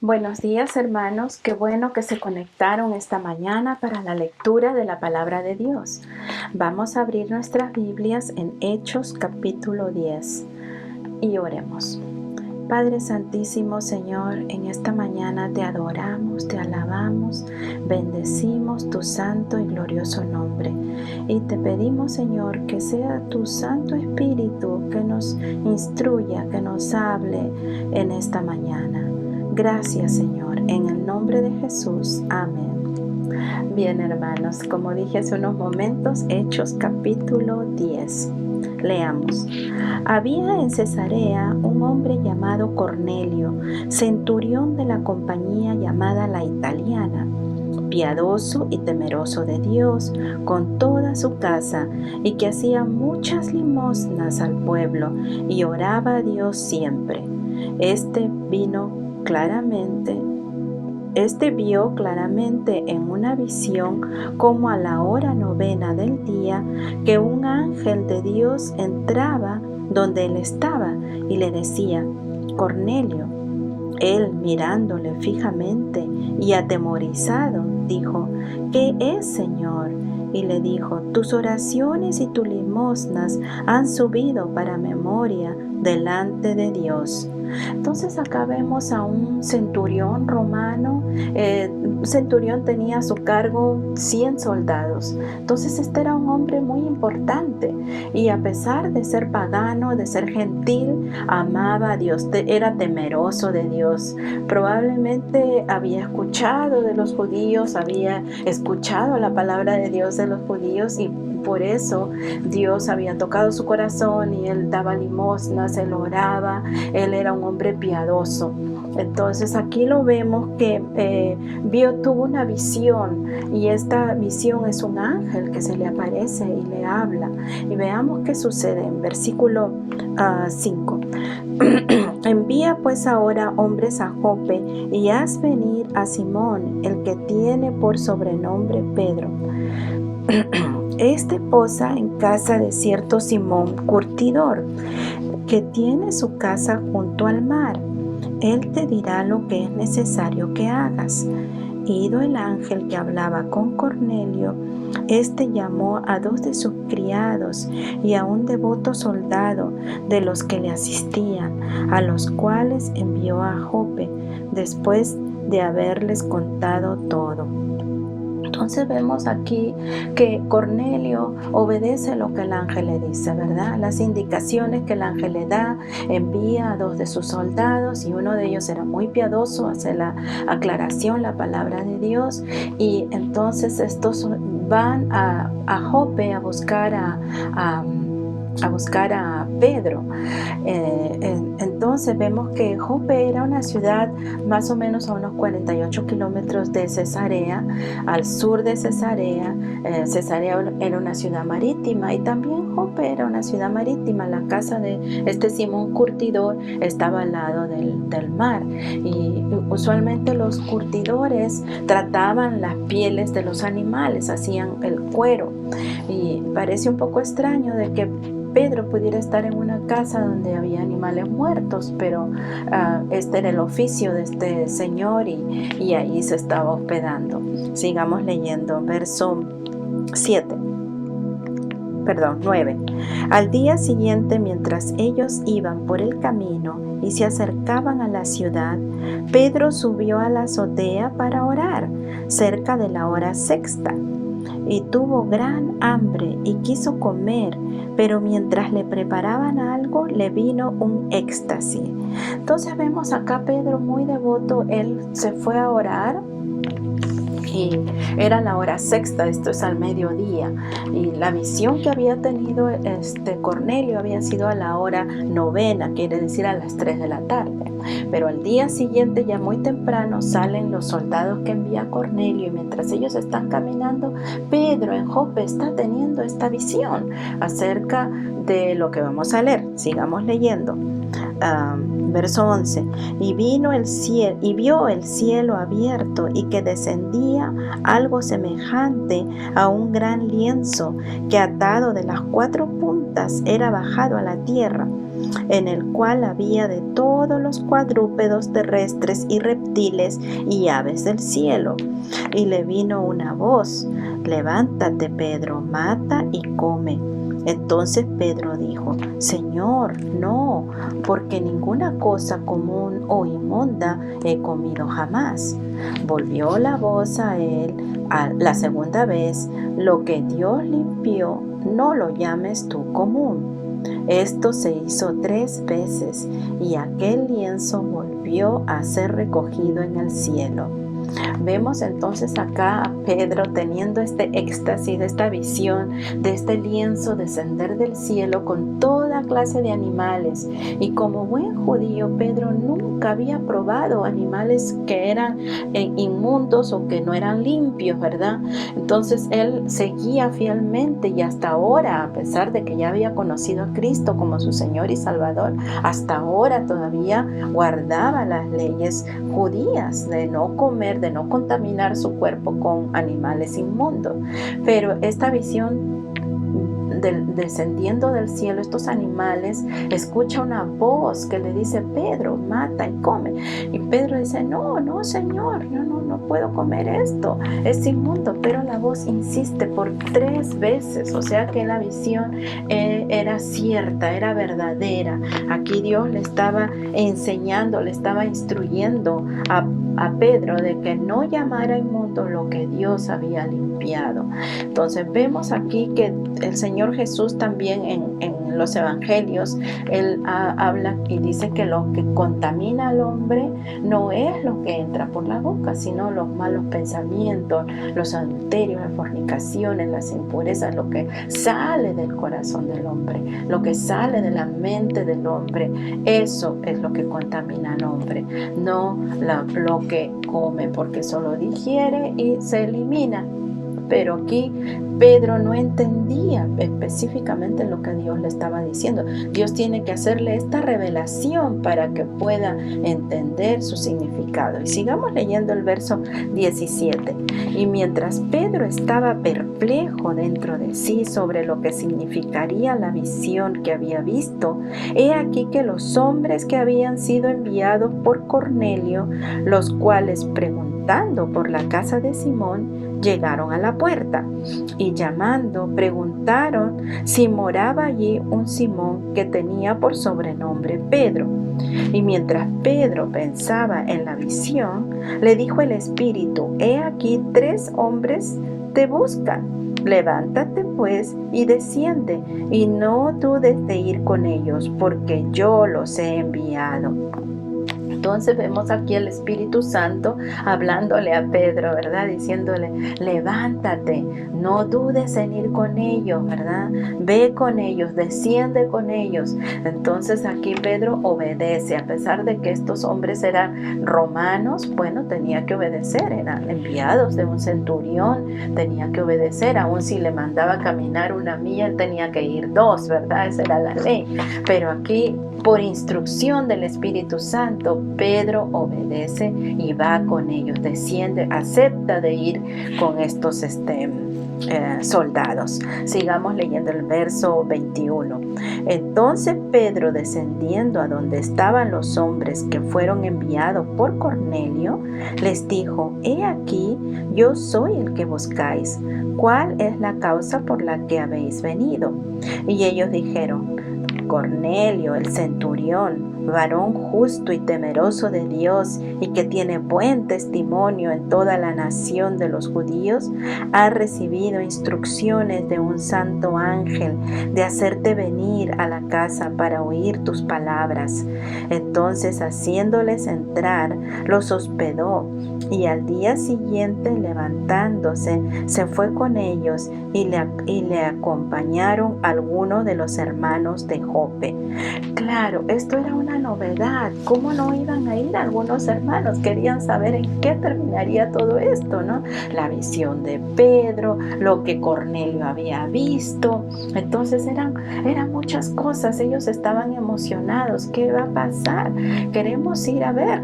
Buenos días, hermanos. Qué bueno que se conectaron esta mañana para la lectura de la palabra de Dios. Vamos a abrir nuestras Biblias en Hechos capítulo 10 y oremos. Padre Santísimo, Señor, en esta mañana te adoramos, te alabamos, bendecimos tu santo y glorioso nombre. Y te pedimos, Señor, que sea tu Santo Espíritu que nos instruya, que nos hable en esta mañana. Gracias, Señor, en el nombre de Jesús. Amén. Bien, hermanos, como dije hace unos momentos, Hechos capítulo 10. Leamos. Había en Cesarea un hombre llamado Cornelio, centurión de la compañía llamada La Italiana, piadoso y temeroso de Dios con toda su casa, y que hacía muchas limosnas al pueblo y oraba a Dios siempre. Este vio claramente en una visión, como a la hora 9 del día, que un ángel de Dios entraba donde él estaba y le decía: Cornelio. Él, mirándole fijamente y atemorizado, dijo: ¿Qué es, Señor? Y le dijo: tus oraciones y tus limosnas han subido para memoria delante de Dios. Entonces acá vemos a un centurión romano. Un centurión tenía a su cargo 100 soldados. Entonces este era un hombre muy importante, y a pesar de ser pagano, de ser gentil, amaba a Dios, era temeroso de Dios. Probablemente había escuchado de los judíos, había escuchado la palabra de Dios de los judíos, y por eso Dios había tocado su corazón y él daba limosnas, él oraba, él era un hombre piadoso. Entonces aquí lo vemos que tuvo una visión, y esta visión es un ángel que se le aparece y le habla. Y veamos qué sucede en versículo 5. Envía pues ahora hombres a Jope y haz venir a Simón, el que tiene por sobrenombre Pedro. Este posa en casa de cierto Simón curtidor, que tiene su casa junto al mar. Él te dirá lo que es necesario que hagas. Ido el ángel que hablaba con Cornelio, este llamó a 2 de sus criados y a un devoto soldado de los que le asistían, a los cuales envió a Jope después de haberles contado todo. Entonces vemos aquí que Cornelio obedece lo que el ángel le dice, ¿verdad? Las indicaciones que el ángel le da, envía a 2 de sus soldados, y uno de ellos era muy piadoso, hace la aclaración, la palabra de Dios, y entonces estos van a Jope a buscar a Pedro. Entonces vemos que Jope era una ciudad más o menos a unos 48 kilómetros de Cesarea, al sur de Cesarea. Cesarea era una ciudad marítima, y también Jope era una ciudad marítima. La casa de este Simón curtidor estaba al lado del mar, y usualmente los curtidores trataban las pieles de los animales, hacían el cuero, y parece un poco extraño de que Pedro pudiera estar en una casa donde había animales muertos, pero este era el oficio de este señor, y ahí se estaba hospedando. Sigamos leyendo, verso 9. Al día siguiente, mientras ellos iban por el camino y se acercaban a la ciudad, Pedro subió a la azotea para orar, cerca de la hora sexta. Y tuvo gran hambre y quiso comer, pero mientras le preparaban algo, le vino un éxtasis. Entonces vemos acá Pedro muy devoto. Él se fue a orar, y era la hora sexta, esto es al mediodía, y la visión que había tenido Cornelio había sido a la hora 9, quiere decir a las 3 de la tarde. Pero al día siguiente, ya muy temprano, salen los soldados que envía Cornelio, y mientras ellos están caminando, Pedro en Jope está teniendo esta visión acerca de lo que vamos a leer. Sigamos leyendo. Verso 11. Y vio el cielo abierto, y que descendía algo semejante a un gran lienzo, que atado de las 4 puntas era bajado a la tierra. en el cual había de todos los cuadrúpedos terrestres y reptiles y aves del cielo. Y le vino una voz: levántate, Pedro, mata y come. Entonces Pedro dijo: Señor, no, porque ninguna cosa común o inmunda he comido jamás. Volvió la voz a él la segunda vez: lo que Dios limpió, no lo llames tú común. Esto se hizo 3 veces, y aquel lienzo volvió a ser recogido en el cielo. Vemos entonces acá a Pedro teniendo este éxtasis, esta visión de este lienzo descender del cielo con toda clase de animales. Y como buen judío, Pedro nunca había probado animales que eran inmundos o que no eran limpios, ¿verdad? Entonces él seguía fielmente, y hasta ahora, a pesar de que ya había conocido a Cristo como su Señor y Salvador, hasta ahora todavía guardaba las leyes judías de no comer, de no contaminar su cuerpo con animales inmundos. Pero esta visión descendiendo del cielo, estos animales, escucha una voz que le dice: Pedro, mata y come. Y Pedro dice: no, Señor, no puedo comer esto, es inmundo. Pero la voz insiste por 3 veces, o sea que la visión era cierta, era verdadera. Aquí Dios le estaba enseñando, le estaba instruyendo a Pedro de que no llamara inmundo lo que Dios había limpiado. Entonces vemos aquí que el Señor Jesús también en los evangelios, Él habla y dice que lo que contamina al hombre no es lo que entra por la boca, sino los malos pensamientos, los adulterios, las fornicaciones, las impurezas, lo que sale del corazón del hombre, lo que sale de la mente del hombre. Eso es lo que contamina al hombre, no lo que come, porque solo digiere y se elimina. Pero aquí Pedro no entendía específicamente lo que Dios le estaba diciendo. Dios tiene que hacerle esta revelación para que pueda entender su significado. Y sigamos leyendo el verso 17. Y mientras Pedro estaba perplejo dentro de sí sobre lo que significaría la visión que había visto, he aquí que los hombres que habían sido enviados por Cornelio, los cuales preguntando por la casa de Simón, llegaron a la puerta, y llamando preguntaron si moraba allí un Simón que tenía por sobrenombre Pedro. Y mientras Pedro pensaba en la visión, le dijo el Espíritu: he aquí 3 hombres te buscan. Levántate pues y desciende, y no dudes de ir con ellos, porque yo los he enviado. Entonces vemos aquí el Espíritu Santo hablándole a Pedro, ¿verdad? Diciéndole: levántate, no dudes en ir con ellos, ¿verdad? Ve con ellos, desciende con ellos. Entonces aquí Pedro obedece, a pesar de que estos hombres eran romanos, bueno, tenía que obedecer, eran enviados de un centurión, tenía que obedecer, aun si le mandaba caminar 1 milla, él tenía que ir 2, ¿verdad? Esa era la ley. Pero aquí, por instrucción del Espíritu Santo, Pedro obedece y va con ellos, desciende, acepta de ir con estos soldados. Sigamos leyendo el verso 21. Entonces Pedro, descendiendo a donde estaban los hombres que fueron enviados por Cornelio, les dijo: he aquí, yo soy el que buscáis. ¿Cuál es la causa por la que habéis venido? Y ellos dijeron: Cornelio, el centurión, varón justo y temeroso de Dios, y que tiene buen testimonio en toda la nación de los judíos, ha recibido instrucciones de un santo ángel de hacerte venir a la casa para oír tus palabras. Entonces, haciéndoles entrar, los hospedó, y al día siguiente, levantándose, se fue con ellos, y le acompañaron algunos de los hermanos de Jope. Claro, esto era una novedad. ¿Cómo no iban a ir algunos hermanos? Querían saber en qué terminaría todo esto, ¿no? La visión de Pedro, lo que Cornelio había visto. Entonces eran muchas cosas. Ellos estaban emocionados. ¿Qué va a pasar? Queremos ir a ver.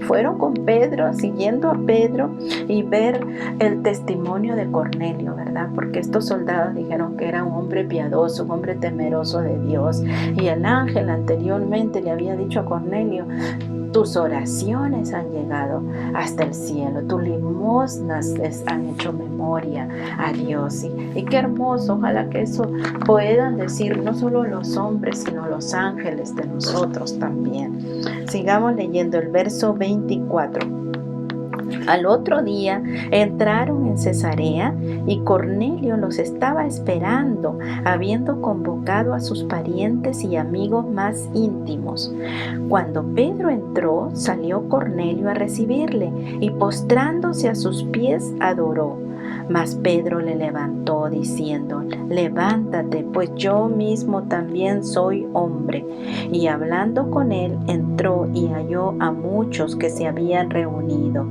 Fueron con Pedro, siguiendo a Pedro, y ver el testimonio de Cornelio, ¿verdad? Porque estos soldados dijeron que era un hombre piadoso, un hombre temeroso de Dios. Y el ángel anteriormente le había dicho a Cornelio: tus oraciones han llegado hasta el cielo, tus limosnas les han hecho memoria a Dios. Y qué hermoso, ojalá que eso puedan decir no solo los hombres, sino los ángeles de nosotros también. Sigamos leyendo el verso 24. Al otro día entraron en Cesarea y Cornelio los estaba esperando, habiendo convocado a sus parientes y amigos más íntimos. Cuando Pedro entró, salió Cornelio a recibirle y postrándose a sus pies adoró. Mas Pedro le levantó diciendo: levántate, pues yo mismo también soy hombre. Y hablando con él, entró y halló a muchos que se habían reunido.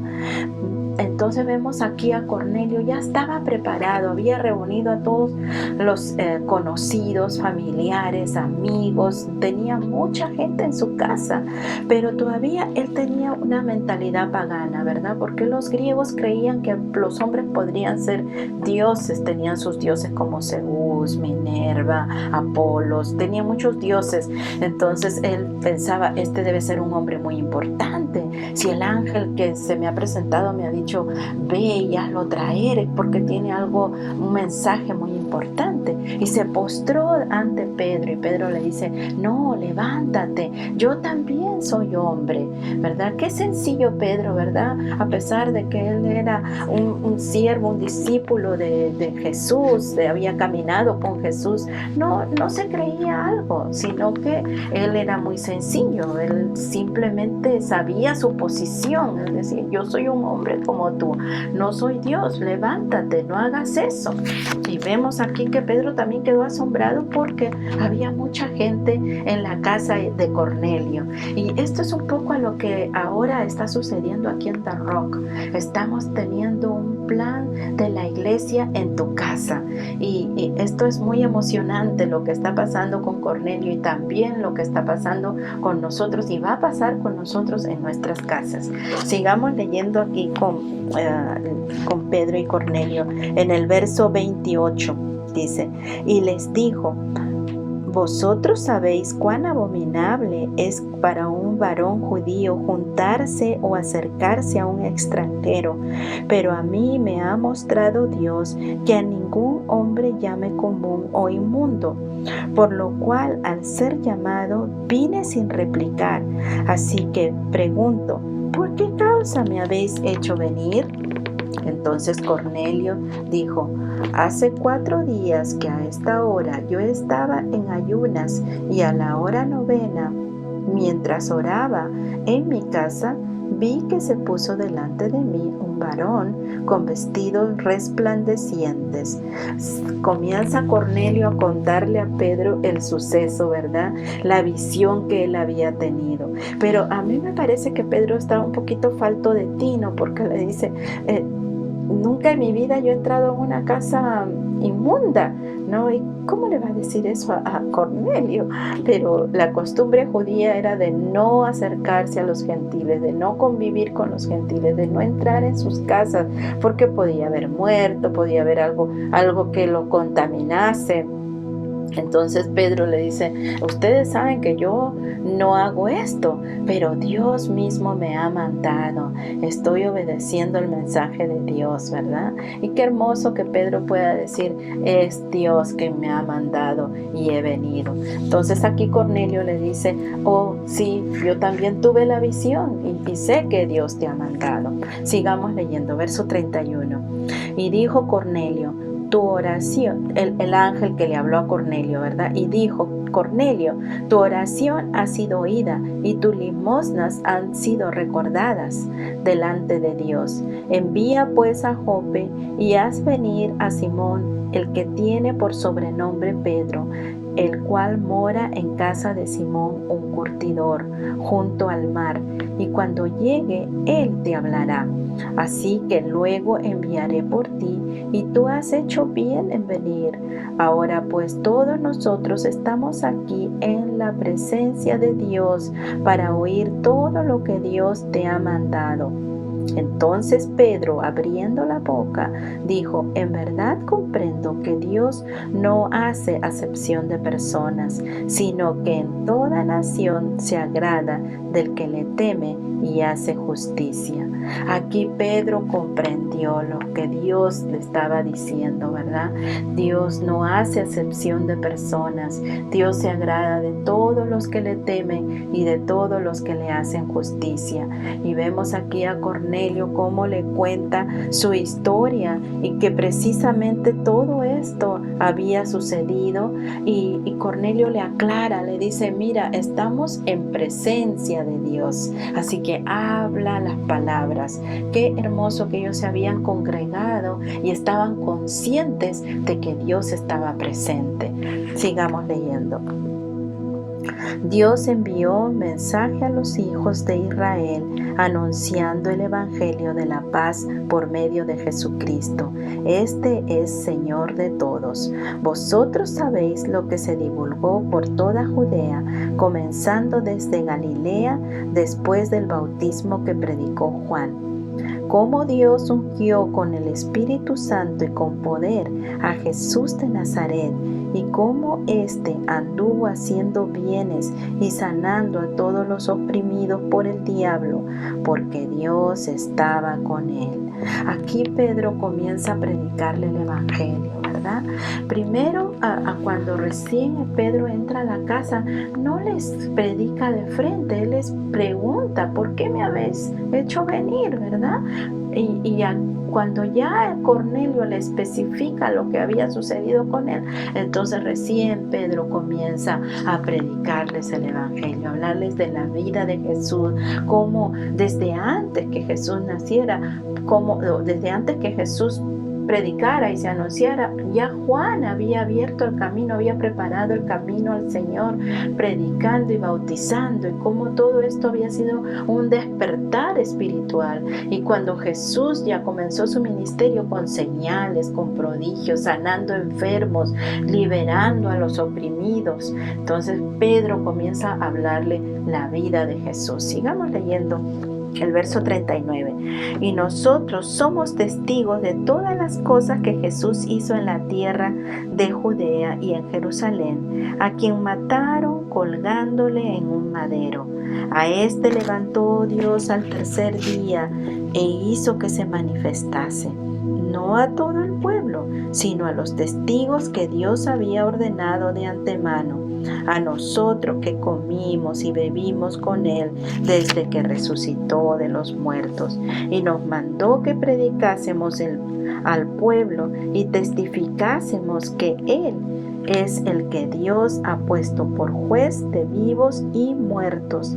Entonces vemos aquí a Cornelio, ya estaba preparado, había reunido a todos los conocidos, familiares, amigos, tenía mucha gente en su casa, pero todavía él tenía una mentalidad pagana, ¿verdad? Porque los griegos creían que los hombres podrían ser dioses, tenían sus dioses como Zeus, Minerva, Apolos, tenía muchos dioses. Entonces él pensaba: este debe ser un hombre muy importante. Si el ángel que se me ha presentado me ha dicho: ve y hazlo traer, porque tiene un mensaje muy importante. Y se postró ante Pedro, y Pedro le dice: no, levántate, yo también soy hombre, ¿verdad? Qué sencillo Pedro, ¿verdad? A pesar de que él era un siervo, un discípulo de Jesús, había caminado con Jesús, no se creía algo, sino que él era muy sencillo. Él simplemente sabía su posición, es decir: yo soy un hombre como tú, no soy Dios, levántate, no hagas eso. Y vemos aquí que Pedro también quedó asombrado porque había mucha gente en la casa de Cornelio. Y esto es un poco a lo que ahora está sucediendo aquí en The Rock. Estamos teniendo un plan de la iglesia en tu casa, y esto es muy emocionante, lo que está pasando con Cornelio y también lo que está pasando con nosotros y va a pasar con nosotros en nuestras casas. Sigamos leyendo aquí con Pedro y Cornelio. En el verso 28 dice: y les dijo: vosotros sabéis cuán abominable es para un varón judío juntarse o acercarse a un extranjero, pero a mí me ha mostrado Dios que a ningún hombre llame común o inmundo, por lo cual al ser llamado vine sin replicar. Así que pregunto: ¿por qué causa me habéis hecho venir? Entonces Cornelio dijo: hace 4 días que a esta hora yo estaba en ayunas, y a la hora 9, mientras oraba en mi casa, vi que se puso delante de mí un varón con vestidos resplandecientes. Comienza Cornelio a contarle a Pedro el suceso, ¿verdad? La visión que él había tenido. Pero a mí me parece que Pedro está un poquito falto de tino, porque le dice: nunca en mi vida yo he entrado en una casa inmunda, ¿no? ¿Y cómo le va a decir eso a Cornelio? Pero la costumbre judía era de no acercarse a los gentiles, de no convivir con los gentiles, de no entrar en sus casas, porque podía haber muerto, podía haber algo que lo contaminase. Entonces Pedro le dice: ustedes saben que yo no hago esto, pero Dios mismo me ha mandado. Estoy obedeciendo el mensaje de Dios, ¿verdad? Y qué hermoso que Pedro pueda decir: es Dios que me ha mandado y he venido. Entonces aquí Cornelio le dice: oh sí, yo también tuve la visión y sé que Dios te ha mandado. Sigamos leyendo, verso 31. Y dijo Cornelio: tu oración, el ángel que le habló a Cornelio, ¿verdad? Y dijo: Cornelio, tu oración ha sido oída y tus limosnas han sido recordadas delante de Dios. Envía pues a Jope y haz venir a Simón, el que tiene por sobrenombre Pedro. el cual mora en casa de Simón un curtidor, junto al mar, y cuando llegue, él te hablará. Así que luego enviaré por ti, y tú has hecho bien en venir. Ahora pues todos nosotros estamos aquí en la presencia de Dios para oír todo lo que Dios te ha mandado. Entonces Pedro, abriendo la boca, dijo: en verdad comprendo que Dios no hace acepción de personas, sino que en toda nación se agrada del que le teme y hace justicia. Aquí Pedro comprendió lo que Dios le estaba diciendo, ¿verdad? Dios no hace acepción de personas. Dios se agrada de todos los que le temen y de todos los que le hacen justicia. Y vemos aquí a Cornelio cómo le cuenta su historia y que precisamente todo esto había sucedido, y Cornelio le aclara, le dice: mira, estamos en presencia de Dios, así que habla las palabras. Qué hermoso que ellos se habían congregado y estaban conscientes de que Dios estaba presente. Sigamos leyendo. Dios envió mensaje a los hijos de Israel anunciando el evangelio de la paz por medio de Jesucristo. Este es Señor de todos. Vosotros sabéis lo que se divulgó por toda Judea, comenzando desde Galilea después del bautismo que predicó Juan. Cómo Dios ungió con el Espíritu Santo y con poder a Jesús de Nazaret, y cómo éste anduvo haciendo bienes y sanando a todos los oprimidos por el diablo, porque Dios estaba con él. Aquí Pedro comienza a predicarle el evangelio, ¿verdad? Primero, cuando recién Pedro entra a la casa, no les predica de frente, él les pregunta: ¿por qué me habéis hecho venir, verdad? Cuando ya Cornelio le especifica lo que había sucedido con él, entonces recién Pedro comienza a predicarles el evangelio, a hablarles de la vida de Jesús, como desde antes que Jesús naciera, como desde antes que Jesús predicara y se anunciara, ya Juan había abierto el camino, había preparado el camino al Señor, predicando y bautizando, y cómo todo esto había sido un despertar espiritual. Y cuando Jesús ya comenzó su ministerio con señales, con prodigios, sanando enfermos, liberando a los oprimidos, entonces Pedro comienza a hablarle la vida de Jesús. Sigamos leyendo el verso 39. Y nosotros somos testigos de todas las cosas que Jesús hizo en la tierra de Judea y en Jerusalén, a quien mataron colgándole en un madero. A este levantó Dios al tercer día e hizo que se manifestase, no a todo el pueblo, sino a los testigos que Dios había ordenado de antemano, a nosotros que comimos y bebimos con Él desde que resucitó de los muertos, y nos mandó que predicásemos al pueblo y testificásemos que Él es el que Dios ha puesto por juez de vivos y muertos.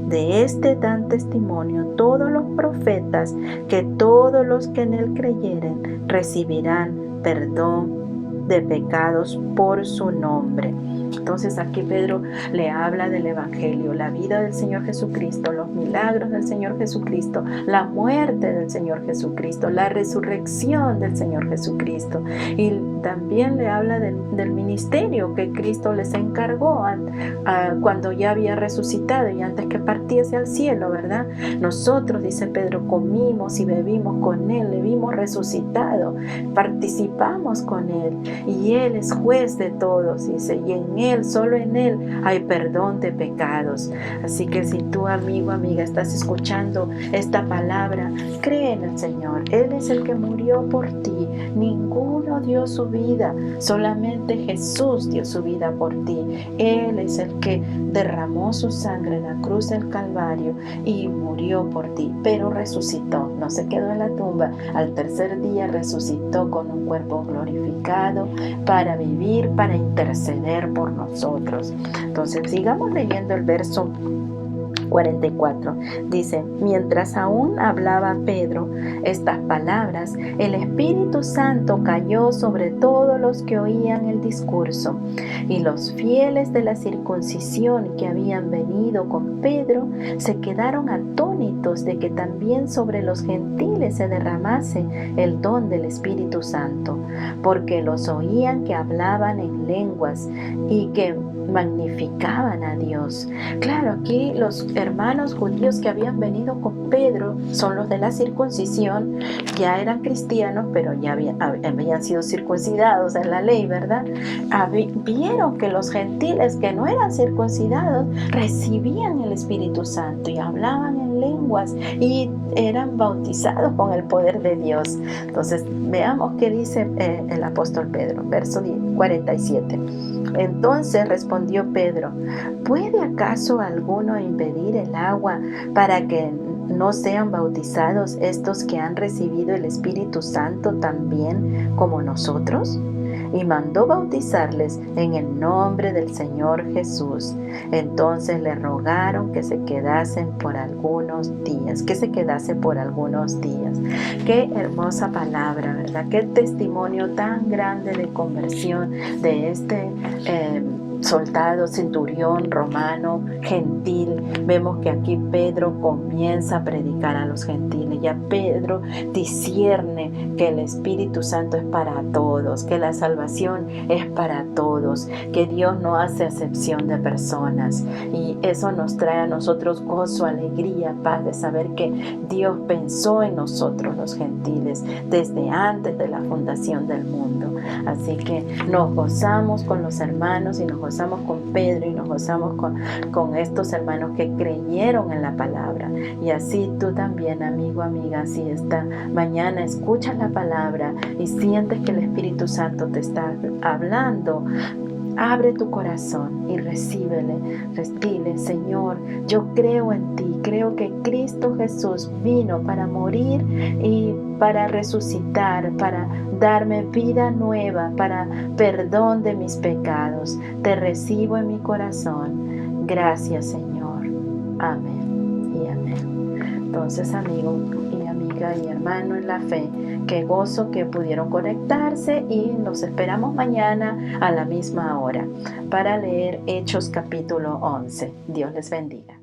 De este dan testimonio todos los profetas, que todos los que en Él creyeren recibirán perdón de pecados por su nombre. Entonces aquí Pedro le habla del evangelio, la vida del Señor Jesucristo, los milagros del Señor Jesucristo, la muerte del Señor Jesucristo, la resurrección del Señor Jesucristo, y también le habla del ministerio que Cristo les encargó cuando ya había resucitado y antes que partiese al cielo, ¿verdad? Nosotros, dice Pedro, comimos y bebimos con Él, le vimos resucitado, participamos con Él, y Él es juez de todos, dice, y en Él, solo en Él, hay perdón de pecados. Así que si tú, amigo, amiga, estás escuchando esta palabra, cree en el Señor. Él es el que murió por ti. Ninguno dio su vida, solamente Jesús dio su vida por ti. Él es el que derramó su sangre en la cruz del Calvario y murió por ti, pero resucitó, no se quedó en la tumba. Al tercer día resucitó con un cuerpo glorificado para vivir, para interceder por nosotros. Entonces sigamos leyendo el verso 44. Dice, mientras aún hablaba Pedro estas palabras, el Espíritu Santo cayó sobre todos los que oían el discurso, y los fieles de la circuncisión que habían venido con Pedro se quedaron atónitos de que también sobre los gentiles se derramase el don del Espíritu Santo, porque los oían que hablaban en lenguas y que magnificaban a Dios. Claro, aquí los hermanos judíos que habían venido con Pedro son los de la circuncisión, ya eran cristianos, pero ya habían sido circuncidados en la ley, ¿verdad? Vieron que los gentiles que no eran circuncidados recibían el Espíritu Santo y hablaban en lenguas y eran bautizados con el poder de Dios. Entonces veamos qué dice el apóstol Pedro, verso 47. Entonces respondió Pedro, ¿puede acaso alguno impedir el agua para que no sean bautizados estos que han recibido el Espíritu Santo también como nosotros? Y mandó bautizarles en el nombre del Señor Jesús. Entonces le rogaron que se quedasen por algunos días, Qué hermosa palabra, ¿verdad? Qué testimonio tan grande de conversión de este soldado, centurión romano, gentil. Vemos que aquí Pedro comienza a predicar a los gentiles. Ya Pedro discierne que el Espíritu Santo es para todos, que la salvación es para todos, que Dios no hace acepción de personas. Y eso nos trae a nosotros gozo, alegría, paz de saber que Dios pensó en nosotros los gentiles desde antes de la fundación del mundo. Así que nos gozamos con los hermanos y nos gozamos con Pedro y nos gozamos con estos hermanos que creyeron en la palabra. Y así tú también, amigo, amiga, si esta mañana escuchas la palabra y sientes que el Espíritu Santo te está hablando, abre tu corazón y recíbele. Dile, Señor, yo creo en ti, creo que Cristo Jesús vino para morir y para resucitar, para darme vida nueva, para perdón de mis pecados. Te recibo en mi corazón. Gracias, Señor. Amén y amén. Entonces, amigo y amiga y hermano en la fe, qué gozo que pudieron conectarse y nos esperamos mañana a la misma hora para leer Hechos capítulo 11. Dios les bendiga.